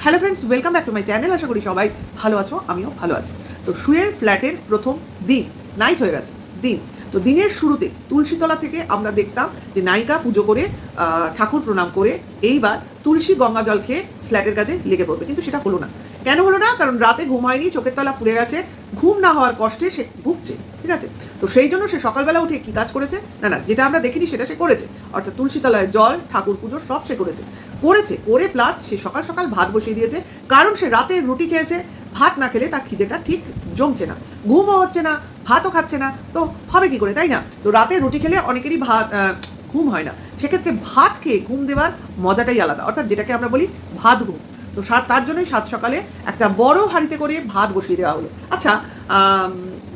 Hello friends, welcome back to my channel. আশা করি সবাই ভালো আছো, আমিও ভালো আছি। তো শুয়ের ফ্ল্যাটের প্রথম দিন, নাইট হয়ে গেছে দিন। তো দিনের শুরুতে তুলসীতলা থেকে আমরা দেখতাম যে নায়িকা পুজো করে ঠাকুর প্রণাম করে এইবার তুলসী গঙ্গা জল খেয়ে ফ্ল্যাটের কাছে লেগে পড়বে, কিন্তু সেটা হলো না। কেন হলো না? কারণ রাতে ঘুম হয়নি, চোখের তলা ফুলে গেছে, ঘুম না হওয়ার কষ্টে সে ভুগছে, ঠিক আছে? তো সেই জন্য সে সকালবেলা উঠে কি কাজ করেছে? না, যেটা আমরা দেখিনি সেটা সে করেছে, অর্থাৎ তুলসীতলায় জল, ঠাকুর পুজো সব সে করেছে করে প্লাস সে সকাল সকাল ভাত বসিয়ে দিয়েছে। কারণ সে রাতে রুটি খেয়েছে, ভাত না খেলে তার খিদেটা ঠিক জমছে না, ঘুমও হচ্ছে না, ভাতও খাচ্ছে না, তো হবে কি করে, তাই না? তো রাতে রুটি খেলে অনেকেরই ঘুম হয় না, সেক্ষেত্রে ভাত খেয়ে ঘুম দেওয়ার মজাটাই আলাদা, অর্থাৎ যেটাকে আমরা বলি ভাত ঘুম। তো তার জন্যই সাত সকালে একটা বড় হাঁড়িতে করে ভাত বসিয়ে দেওয়া হলো। আচ্ছা,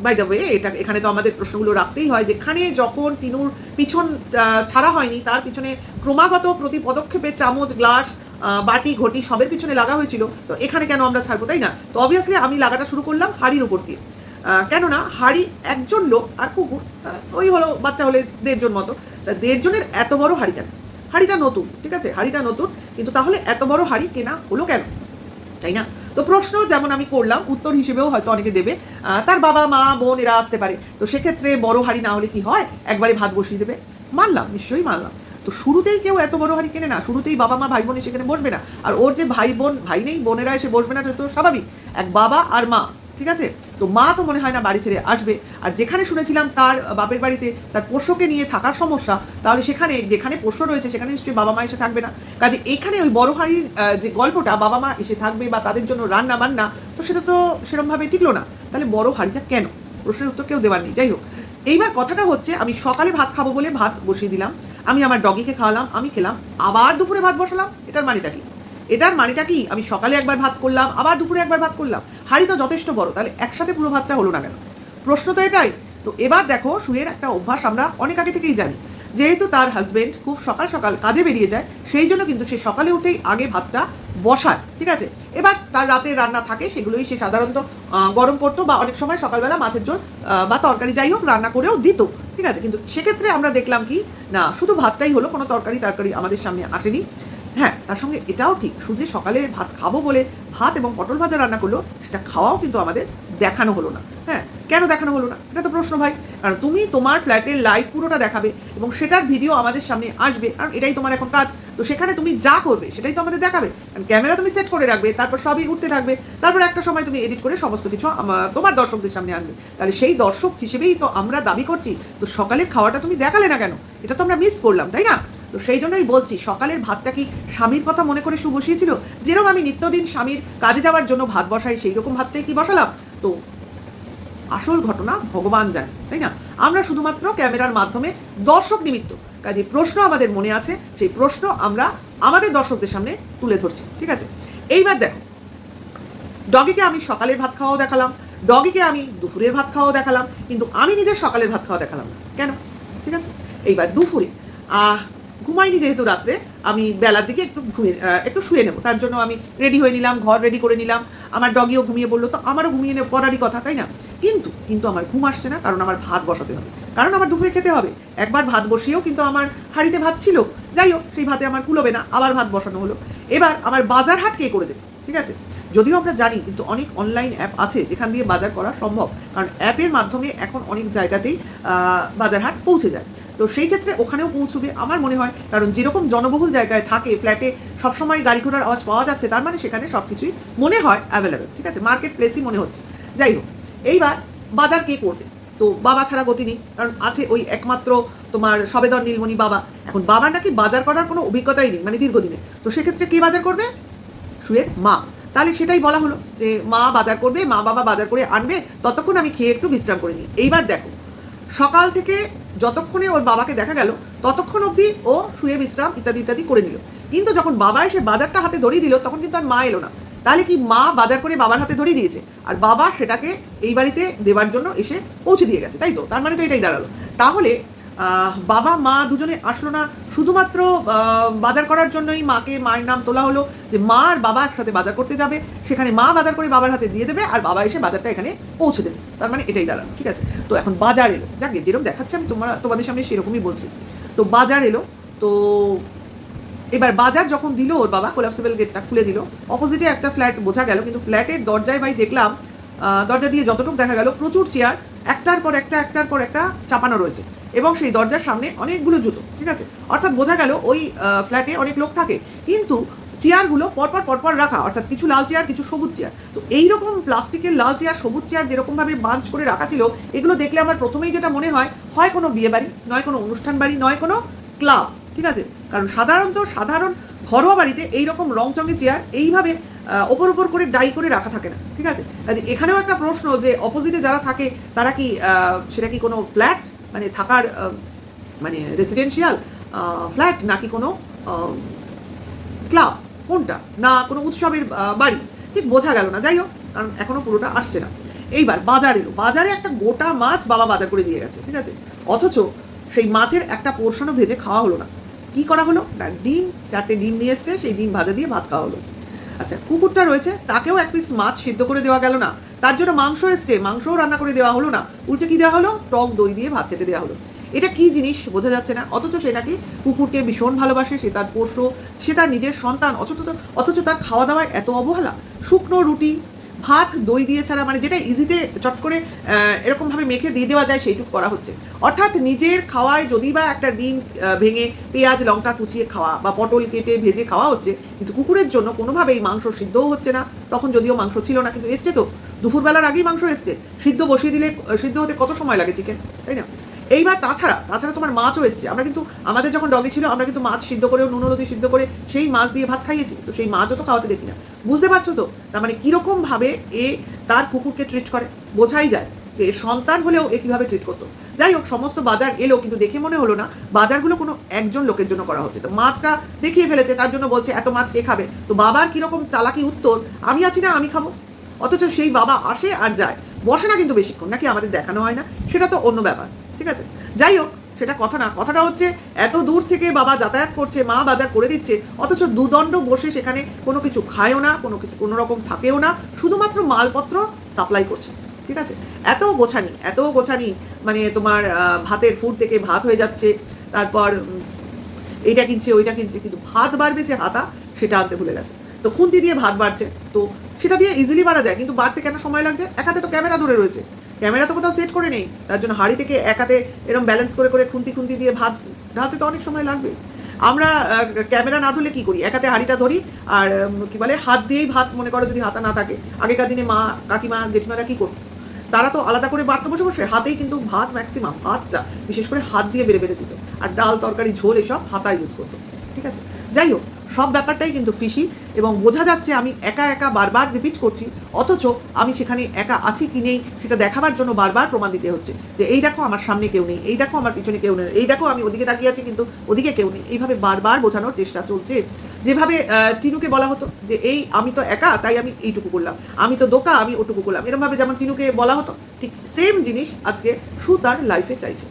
বাই দ্য ওয়ে, এখানে তো আমাদের প্রশ্নগুলো রাখতেই হয়, যেখানে যখন টিনুর পিছন ছাড়া হয়নি, তার পিছনে ক্রমাগত প্রতি পদক্ষেপে চামচ, গ্লাস, বাটি, ঘটি সবের পিছনে লাগা হয়েছিল, তো এখানে কেন আমরা ছাড়বো, তাই না? তো অবভিয়াসলি আমি লাগাটা শুরু করলাম হাঁড়ির উপর দিয়ে। কেননা হাঁড়ি একজন লোক আর কুকুর, ওই হলো বাচ্চা হলে 1.5 জন মতো, তা 1.5 জনের এত বড় হাঁড়ি কেন? হাঁড়িটা নতুন, ঠিক আছে, হাঁড়িটা নতুন, কিন্তু তাহলে এত বড় হাঁড়ি কেনা হলো কেন, তাই না? তো প্রশ্ন যেমন আমি করলাম, উত্তর হিসেবেও হয়তো অনেকে দেবে তার বাবা, মা, বোন এরা আসতে পারে, তো সেক্ষেত্রে বড় হাঁড়ি না হলে কি হয়, একবারে ভাত বসিয়ে দেবে। মানলাম, নিশ্চয়ই মানলাম। তো শুরুতেই কেউ এত বড় হাঁড়ি কেনে না, শুরুতেই বাবা, মা, ভাই বোন সেখানে বসবে না। আর ওর যে ভাই নেই, বোনেরা এসে বসবে না, তো স্বাভাবিক। এক বাবা আর মা, ঠিক আছে? তো মা তো মনে হয় না বাড়ি ছেড়ে আসবে। আর যেখানে শুনেছিলাম তার বাপের বাড়িতে তার পোষ্যকে নিয়ে থাকার সমস্যা, তাহলে যেখানে পোষ্য রয়েছে সেখানে নিশ্চয়ই বাবা মা এসে থাকবে না। কাজে এখানে ওই বড় হাঁড়ির যে গল্পটা, বাবা মা এসে থাকবে বা তাদের জন্য রান্না বান্না, তো সেটা তো সেরকমভাবে টিকলো না। তাহলে বড় হাঁড়িটা কেন? প্রশ্নের উত্তর কেউ দেওয়ার নেই। যাই হোক, এইবার কথাটা হচ্ছে, আমি সকালে ভাত খাবো বলে ভাত বসিয়ে দিলাম, আমি আমার ডগিকে খাওয়ালাম, আমি খেলাম, আবার দুপুরে ভাত বসালাম। এটার মানেটা কি? আমি সকালে একবার ভাত করলাম, আবার দুপুরে একবার ভাত করলাম। হাঁড়ি তো যথেষ্ট বড়, তাহলে একসাথে পুরো ভাতটা হলো না কেন? প্রশ্ন তো এটাই। তো এবার দেখো, শুয়ের একটা অভ্যাস আমরা অনেক আগে থেকেই জানি, যেহেতু তার হাজবেন্ড খুব সকাল সকাল কাজে বেরিয়ে যায়, সেই জন্য কিন্তু সে সকালে উঠেই আগে ভাতটা বসায়, ঠিক আছে? এবার তার রাতে রান্না থাকে, সেগুলোই সে সাধারণত গরম করতো, বা অনেক সময় সকালবেলা মাছের ঝোল বা তরকারি যাই হোক রান্না করেও দিত, ঠিক আছে? কিন্তু সেক্ষেত্রে আমরা দেখলাম কি, না শুধু ভাতটাই হলো, কোনো তরকারি আমাদের সামনে আসেনি। হ্যাঁ, তার সঙ্গে এটাও ঠিক, শুধু সকালে ভাত খাবো বলে ভাত এবং পটল ভাজা রান্না করলো, সেটা খাওয়াও কিন্তু আমাদের দেখানো হলো না। হ্যাঁ, কেন দেখানো হলো না? এটা তো প্রশ্ন ভাই। কারণ তুমি তোমার ফ্ল্যাটের লাইভ পুরোটা দেখাবে এবং সেটার ভিডিও আমাদের সামনে আসবে, কারণ এটাই তোমার এখন কাজ। তো সেখানে তুমি যা করবে সেটাই তো আমাদের দেখাবে। কারণ ক্যামেরা তুমি সেট করে রাখবে, তারপর সবই উঠতে থাকবে, তারপর একটা সময় তুমি এডিট করে সমস্ত কিছু তোমার দর্শকদের সামনে আনবে। তাহলে সেই দর্শক হিসেবেই তো আমরা দাবি করছি, তো সকালের খাওয়াটা তুমি দেখালে না কেন? এটা তো আমরা মিস করলাম, তাই না? তো সেই জন্যই বলছি, সকালের ভাতটা কি স্বামীর কথা মনে করে বসিয়েছিল? যেরকম আমি নিত্যদিন স্বামীর কাজে যাওয়ার জন্য ভাত বসাই, সেই রকম ভাতটাই কি বসালাম? তো আসল ঘটনা ভগবান জানে, তাই না? আমরা শুধুমাত্র ক্যামেরার মাধ্যমে দর্শক নিমিত্ত, কাজে প্রশ্ন আমাদের মনে আছে, সেই প্রশ্ন আমরা আমাদের দর্শকদের সামনে তুলে ধরছি, ঠিক আছে? এইবার দেখো, ডগিকে আমি সকালের ভাত খাওয়াও দেখালাম, ডগিকে আমি দুপুরের ভাত খাওয়াও দেখালাম, কিন্তু আমি নিজের সকালের ভাত খাওয়া দেখালাম না কেন? ঠিক আছে, এইবার দুপুরে ঘুমাইনি যেহেতু রাত্রে, আমি বেলার দিকে একটু শুয়ে নেবো, তার জন্য আমি রেডি হয়ে নিলাম, ঘর রেডি করে নিলাম, আমার ডগিও ঘুমিয়ে পড়লো, তো আমারও ঘুমিয়ে পড়ারই কথা, তাই না? কিন্তু আমার ঘুম আসছে না, কারণ আমার ভাত বসাতে হবে, কারণ আমার দুপুরে খেতে হবে। একবার ভাত বসিয়েও কিন্তু আমার হাঁড়িতে ভাত ছিল, যাই হোক সেই ভাতে আমার কুলোবে না, আবার ভাত বসানো হলো। এবার আমার বাজার হাট কে করে দেবে, ঠিক আছে? যদিও আমরা জানি, কিন্তু অনেক অনলাইন অ্যাপ আছে যেখান দিয়ে বাজার করা সম্ভব, কারণ অ্যাপের মাধ্যমে এখন অনেক জায়গাতেই বাজার হাট পৌঁছে যায়। তো সেই ক্ষেত্রে ওখানেও পৌঁছবে আমার মনে হয়, কারণ যেরকম জনবহুল জায়গায় থাকে, ফ্ল্যাটে সবসময় গাড়ি ঘোড়ার আওয়াজ পাওয়া যাচ্ছে, তার মানে সেখানে সব কিছুই মনে হয় অ্যাভেলেবেল, ঠিক আছে? মার্কেট প্লেসই মনে হচ্ছে। যাই হোক, এইবার বাজার কে করবে? তো বাবা ছাড়া গতি নেই, কারণ আছে ওই একমাত্র তোমার সবেদর নীলমণি বাবা। এখন বাবার নাকি বাজার করার কোনো অভিজ্ঞতাই নেই, মানে দীর্ঘদিনে। তো সেক্ষেত্রে কে বাজার করবে? শুয়ের মা। তাহলে সেটাই বলা হলো যে মা বাজার করবে, মা বাবা বাজার করে আনবে, ততক্ষণ আমি খেয়ে একটু বিশ্রাম করে নিই। এইবার দেখো, সকাল থেকে যতক্ষণে ওর বাবাকে দেখা গেল, ততক্ষণ অবধি ও শুয়ে বিশ্রাম ইত্যাদি ইত্যাদি করে নিল। কিন্তু যখন বাবা এসে বাজারটা হাতে ধরিয়ে দিল, তখন কিন্তু আর মা এলো না। তাহলে কি মা বাজার করে বাবার হাতে ধরিয়ে দিয়েছে, আর বাবা সেটাকে এই বাড়িতে দেওয়ার জন্য এসে পৌঁছে দিয়ে গেছে, তাই তো? তার মানে তো এটাই দাঁড়ালো। তাহলে বাবা মা দুজনে আসলো না শুধুমাত্র বাজার করার জন্যই। মায়ের নাম তোলা হলো যে মা আর বাবা একসাথে বাজার করতে যাবে, সেখানে মা বাজার করে বাবার হাতে দিয়ে দেবে, আর বাবা এসে বাজারটা এখানে পৌঁছে দেবে। তার মানে এটাই দাঁড়ালো, ঠিক আছে? তো এখন বাজার এলো, যাকে যেরকম দেখাচ্ছে আমি তোমাদের সামনে সেরকমই বলছি। তো বাজার এলো, তো এবার বাজার যখন দিল ওর বাবা, কোলাপসিবল গেটটা খুলে দিল, অপোজিটে একটা ফ্ল্যাট বোঝা গেল, কিন্তু ফ্ল্যাটের দরজায় ভাই দেখলাম, দরজা দিয়ে যতটুকু দেখা গেল প্রচুর চেয়ার একটার পর একটা চাপানো রয়েছে, এবং সেই দরজার সামনে অনেকগুলো জুতো, ঠিক আছে। অর্থাৎ বোঝা গেল ওই ফ্ল্যাটে অনেক লোক থাকে, কিন্তু চেয়ারগুলো পরপর রাখা, অর্থাৎ কিছু লাল চেয়ার কিছু সবুজ চেয়ার। তো এইরকম প্লাস্টিকের লাল চেয়ার সবুজ চেয়ার যেরকমভাবে বাঞ্চ করে রাখা ছিল, এগুলো দেখলে আমার প্রথমেই যেটা মনে হয় কোনো বিয়ে বাড়ি, নয় কোনো অনুষ্ঠান বাড়ি, নয় কোনো ক্লাব, ঠিক আছে। কারণ সাধারণ ঘরোয়া বাড়িতে এইরকম রংচঙে চেয়ার এইভাবে ওপর করে ডাই করে রাখা থাকে না, ঠিক আছে। এখানেও একটা প্রশ্ন যে অপোজিটে যারা থাকে তারা কি সেটা কি কোনো ফ্ল্যাট, মানে থাকার মানে রেসিডেন্সিয়াল ফ্ল্যাট, নাকি কোনো ক্লাব, কোনটা, না কোনো উৎসবের বাড়ি, ঠিক বোঝা গেল না। যাই হোক, কারণ এখনো পুরোটা আসছে না। এইবার বাজার এলো, বাজারে একটা গোটা মাছ বাবা বাজার করে দিয়ে গেছে, ঠিক আছে। অথচ সেই মাছের একটা পোর্শনও ভেজে খাওয়া হলো না। কি করা হলো না, ডিম, 4টে ডিম নিয়ে এসছে, সেই ডিম ভাজা দিয়ে ভাত খাওয়া হলো। আচ্ছা, কুকুরটা রয়েছে, তাকেও এক পিস মাছ সিদ্ধ করে দেওয়া গেল না, তার জন্য মাংস এসছে, মাংসও রান্না করে দেওয়া হলো না, উল্টে কি দেওয়া হলো, টক দই দিয়ে ভাত খেতে দেওয়া হলো। এটা কি জিনিস বোঝা যাচ্ছে না। অথচ সে নাকি কুকুরকে ভীষণ ভালোবাসে, সে তার পোষ্য, সে তার নিজের সন্তান, অথচ তার খাওয়া দাওয়ায় এত অবহেলা। শুকনো রুটি, ভাত দই দিয়ে ছাড়া, মানে যেটা ইজিতে চট করে এরকমভাবে মেখে দিয়ে দেওয়া যায় সেইটুকু করা হচ্ছে। অর্থাৎ নিজের খাওয়ায় যদি বা একটা ডিম ভেঙে পেঁয়াজ লঙ্কা কুচিয়ে খাওয়া বা পটল কেটে ভেজে খাওয়া হচ্ছে, কিন্তু কুকুরের জন্য কোনোভাবেই মাংস সিদ্ধও হচ্ছে না। তখন যদিও মাংস ছিল না, কিন্তু এসছে তো, দুপুরবেলার আগেই মাংস এসছে, সিদ্ধ বসিয়ে দিলে সিদ্ধ হতে কত সময় লাগে চিকেন, তাই না। এইবার তাছাড়া তোমার মাছও এসছে। আমরা কিন্তু আমাদের যখন ডগি ছিল, আমরা কিন্তু মাছ সিদ্ধ করেও নুন হলদি সিদ্ধ করে সেই মাছ দিয়ে ভাত খাইয়েছি, তো সেই মাছও তো খাওয়াতে দেখি না। বুঝতে পারছো তো, তার মানে কীরকমভাবে এ তার কুকুরকে ট্রিট করে, বোঝাই যায় যে সন্তান হলেও এ কীভাবে ট্রিট করতো। যাই হোক, সমস্ত বাজার এলো, কিন্তু দেখে মনে হলো না বাজারগুলো কোনো একজন লোকের জন্য করা হচ্ছে। তো মাছটা দেখিয়ে ফেলেছে, তার জন্য বলছে এত মাছ কে খাবে। তো বাবার কীরকম চালাকি উত্তর, আমি আছি না, আমি খাবো। অথচ সেই বাবা আসে আর যায়, বসে না কিন্তু বেশিক্ষণ, নাকি আমাদের দেখানো হয় না, সেটা তো অন্য ব্যাপার, ঠিক আছে। যাই হোক, সেটা কথা না, কথাটা হচ্ছে এত দূর থেকে বাবা যাতায়াত করছে, মা বাজার করে দিচ্ছে, অথচ দুদণ্ড বসে সেখানে কোনো কিছু খায়ও না, কোনো রকম থাকেও না, শুধুমাত্র মালপত্র সাপ্লাই করছে, ঠিক আছে। এত গোছানি, মানে তোমার ভাতের ফুড থেকে ভাত হয়ে যাচ্ছে, তারপর এইটা কিনছে ওইটা কিনছে, কিন্তু ভাত বাড়বে যে হাতা, সেটা আনতে ভুলে গেছে। তো খুন্তি দিয়ে ভাত বাড়ছে, তো সেটা দিয়ে ইজিলি বাড়া যায়, কিন্তু বাড়তে কেন সময় লাগছে? এক হাতে তো ক্যামেরা ধরে রয়েছে, ক্যামেরা তো কোথাও সেট করে নেই, তার জন্য হাঁড়ি থেকে এক হাতে এরকম ব্যালেন্স করে খুন্তি দিয়ে ভাত ঢালতে তো অনেক সময় লাগবে। আমরা ক্যামেরা না ধরলে কী করি, এক হাতে হাঁড়িটা ধরি, আর কি বলে, হাত দিয়েই ভাত, মনে করো যদি হাতা না থাকে। আগেকার দিনে মা, কাকিমা, জেঠিমারা কী করতো, তারা তো আলাদা করে বাড়তে বসে হাতেই কিন্তু ভাত, ম্যাক্সিমাম ভাতটা বিশেষ করে হাত দিয়ে বেড়ে দিত, আর ডাল তরকারি ঝোল এসব হাতা ইউজ করতো, ঠিক আছে। যাই হোক, সব ব্যাপারটাই কিন্তু ফিশি, এবং বোঝা যাচ্ছে আমি একা বারবার রিপিট করছি, অথচ আমি সেখানে একা আছি কি নেই সেটা দেখাবার জন্য বারবার প্রমাণ দিতে হচ্ছে যে এই দেখো আমার সামনে কেউ নেই, এই দেখো আমার পিছনে কেউ নেই, এই দেখো আমি ওদিকে তাকিয়ে আছি কিন্তু ওদিকে কেউ নেই। এইভাবে বারবার বোঝানোর চেষ্টা চলছে। যেভাবে টিনুকে বলা হতো যে এই আমি তো একা, তাই আমি এইটুকু করলাম, আমি তো দোকা, আমি ওটুকু করলাম, এরকমভাবে যেমন টিনুকে বলা হতো, ঠিক সেম জিনিস আজকে সু তার লাইফে চাইছে।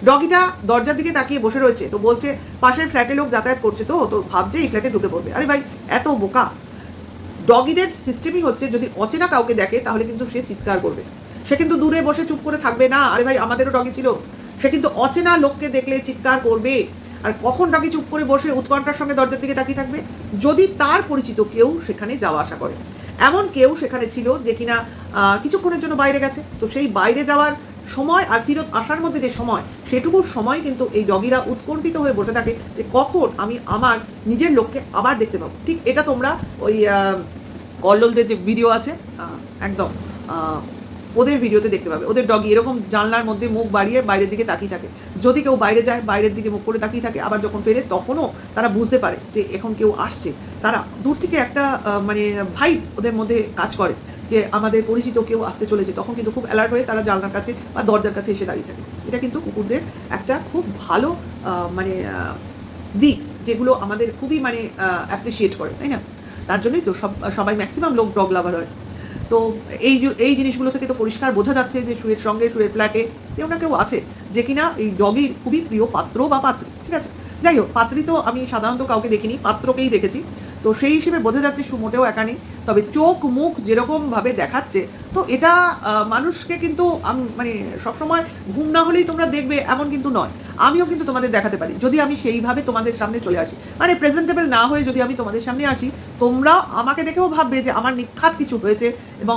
ডগিটা দরজার দিকে তাকিয়ে বসে রয়েছে, তো বলছে পাশের ফ্ল্যাটে লোক যাতায়াত করছে, তো ভাবছে এই ফ্ল্যাটে ঢুকে পড়বে। আরে ভাই, এত বোকা! ডগিদের সিস্টেমই হচ্ছে যদি অচেনা কাউকে দেখে তাহলে কিন্তু সে চিৎকার করবে, সে কিন্তু দূরে বসে চুপ করে থাকবে না। আরে ভাই, আমাদেরও ডগি ছিল, সে কিন্তু অচেনা লোককে দেখলে চিৎকার করবে। আর কখন ডগি চুপ করে বসে উৎকণ্ঠার সঙ্গে দরজার দিকে তাকিয়ে থাকবে? যদি তার পরিচিত কেউ সেখানে যাওয়া আসা করে, এমন কেউ সেখানে ছিল যে কিনা কিছুক্ষণের জন্য বাইরে গেছে, তো সেই বাইরে যাওয়ার সময় আর ফেরত আসার মধ্যে যে সময়, সেটুকুর সময় কিন্তু এই ডগিরা উৎকণ্ঠিত হয়ে বসে থাকে যে কখন আমি আমার নিজের লোককে আবার দেখতে পাবো। ঠিক এটা তোমরা ওই কল্লোলদের যে ভিডিও আছে, একদম ওদের ভিডিওতে দেখতে পাবে। ওদের ডগি এরকম জানলার মধ্যে মুখ বাড়িয়ে বাইরের দিকে তাকিয়ে থাকে, যদি কেউ বাইরে যায় বাইরের দিকে মুখ করে তাকিয়ে থাকে, আবার যখন ফেরে তখনও তারা বুঝতে পারে যে এখন কেউ আসছে। তারা দূর থেকে একটা মানে ভাইব ওদের মধ্যে কাজ করে যে আমাদের পরিচিত কেউ আসতে চলেছে, তখন কিন্তু খুব অ্যালার্ট হয়ে তারা জানলার কাছে বা দরজার কাছে এসে দাঁড়িয়ে থাকে। এটা কিন্তু কুকুরদের একটা খুব ভালো মানে দিক, যেগুলো আমাদের খুবই মানে অ্যাপ্রিসিয়েট করে, তাই না? তার জন্যই তো সবাই ম্যাক্সিমাম লোক ডগ লাভার হয়। তো এই জিনিসগুলো থেকে তো পরিষ্কার বোঝা যাচ্ছে যে শুয়ের সঙ্গে শুয়ের ফ্ল্যাটে কেউ না কেউ আছে যে কিনা এই ডগির খুবই প্রিয় পাত্র বা পাত্রী, ঠিক আছে। যাই হোক, পাত্রী তো আমি সাধারণত কাউকে দেখিনি, পাত্রকেই দেখেছি। তো সেই হিসেবে বোঝা যাচ্ছে শু মোটেও একা নেই। তবে চোখ মুখ যেরকমভাবে দেখাচ্ছে, তো এটা মানুষকে কিন্তু মানে সবসময় ঘুম না হলেই তোমরা দেখবে এমন কিন্তু নয়। আমিও কিন্তু তোমাদের দেখাতে পারি যদি আমি সেইভাবে তোমাদের সামনে চলে আসি, মানে প্রেজেন্টেবল না হয়ে যদি আমি তোমাদের সামনে আসি, তোমরাও আমাকে দেখেও ভাববে যে আমার নিখাত কিছু হয়েছে এবং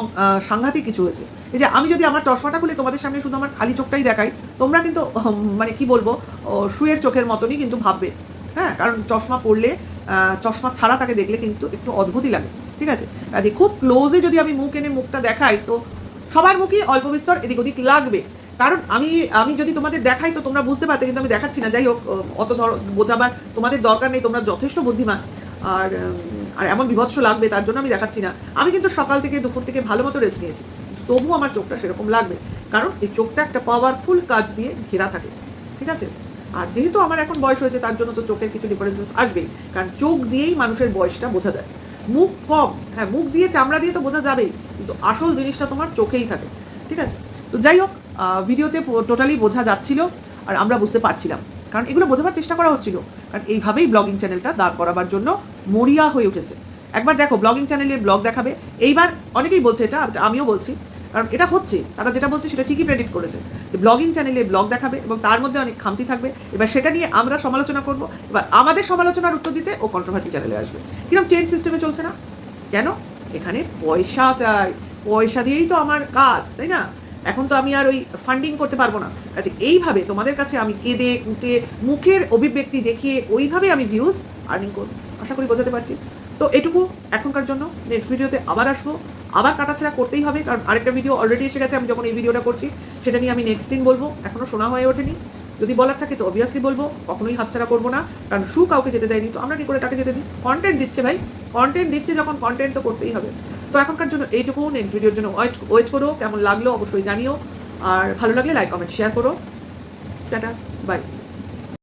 সাংঘাতিক কিছু হয়েছে। এই যে আমি যদি আমার চশমাটা খুলে তোমাদের সামনে শুধু আমার খালি চোখটাই দেখাই, তোমরা কিন্তু মানে কি বলবো, শুয়ের চোখের মতনই কিন্তু ভাববে। হ্যাঁ, কারণ চশমা পরলে চশমা ছাড়া তাকে দেখলে কিন্তু একটু অদ্ভুতই লাগে, ঠিক আছে? কাজে খুব ক্লোজে যদি আমি মুখ এনে মুখটা দেখাই, তো সবার মুখই অল্প বিস্তর এদিক ওদিক লাগবে। কারণ আমি যদি তোমাদের দেখাই তো তোমরা বুঝতে পারতে, কিন্তু আমি দেখাচ্ছি না। যাই হোক, অত বোঝাবার তোমাদের দরকার নেই, তোমরা যথেষ্ট বুদ্ধিমান। আর আর এমন বিভৎস লাগবে তার জন্য আমি দেখাচ্ছি না। আমি কিন্তু সকাল থেকে দুপুর থেকে ভালো মতো রেস্ট নিয়েছি, তবুও আমার চোখটা সেরকম লাগবে, কারণ এই চোখটা একটা পাওয়ারফুল কাজ দিয়ে ঘেরা থাকে, ঠিক আছে? আর যেহেতু আমার এখন বয়স হয়েছে, তার জন্য তো চোখের কিছু ডিফারেন্সেস আসবেই, কারণ চোখ দিয়েই মানুষের বয়সটা বোঝা যায়। মুখ কম, হ্যাঁ মুখ দিয়ে চামড়া দিয়ে তো বোঝা যাবেই, কিন্তু আসল জিনিসটা তোমার চোখেই থাকে, ঠিক আছে? তো যাই হোক, ভিডিওতে টোটালি বোঝা যাচ্ছিল আর আমরা বুঝতে পারছিলাম, কারণ এগুলো বোঝাবার চেষ্টা করা হচ্ছিল। কারণ এইভাবেই ব্লগিং চ্যানেলটা দাঁড় করাবার জন্য মরিয়া হয়ে উঠেছে। একবার দেখো, ব্লগিং চ্যানেলে ব্লগ দেখাবে, এইবার অনেকেই বলছে, এটা আমিও বলছি, কারণ এটা হচ্ছে, তারা যেটা বলছে সেটা ঠিকই প্রেডিক্ট করেছে, যে ব্লগিং চ্যানেলে ব্লগ দেখাবে এবং তার মধ্যে অনেক খামতি থাকবে। এবার সেটা নিয়ে আমরা সমালোচনা করব, এবার আমাদের সমালোচনার উত্তর দিতে ও কন্ট্রোভার্সি চ্যানেলে আসবে। কিরকম চেঞ্জ সিস্টেমে চলছে না? কেন? এখানে পয়সা চাই, পয়সা দিয়েই তো আমার কাজ, তাই না? এখন তো আমি আর ওই ফান্ডিং করতে পারবো না। আচ্ছা, এইভাবে তোমাদের কাছে আমি কেঁদে কুটে মুখের অভিব্যক্তি দেখিয়ে ওইভাবে আমি ভিউজ আর্নিং করবো, আশা করি বোঝাতে পারছি। তো এটুকু এখনকার জন্য। নেক্সট ভিডিওতে আবার আসবো, আবার কাটাছেড়া করতেই হবে, কারণ আরেকটা ভিডিও অলরেডি এসে গেছে। আমি যখন এই ভিডিওটা করছি সেটা নিয়ে আমি নেক্সট দিন বলবো, এখনও শোনা হয়ে ওঠেনি। যদি বলার থাকে তো অবভিয়াসলি বলবো, কখনোই হাতছাড়া করবো না, কারণ শু কাউকে যেতে দেয়নি, তো আমরা কি করে তাকে যেতে দিই? কন্টেন্ট দিচ্ছে ভাই, কন্টেন্ট দিচ্ছে যখন, কন্টেন্ট তো করতেই হবে। তো এখনকার জন্য এইটুকু। নেক্সট ভিডিওর জন্য ওয়েট করো, কেমন লাগলো অবশ্যই জানিও, আর ভালো লাগলে লাইক কমেন্ট শেয়ার করো। Tata, by.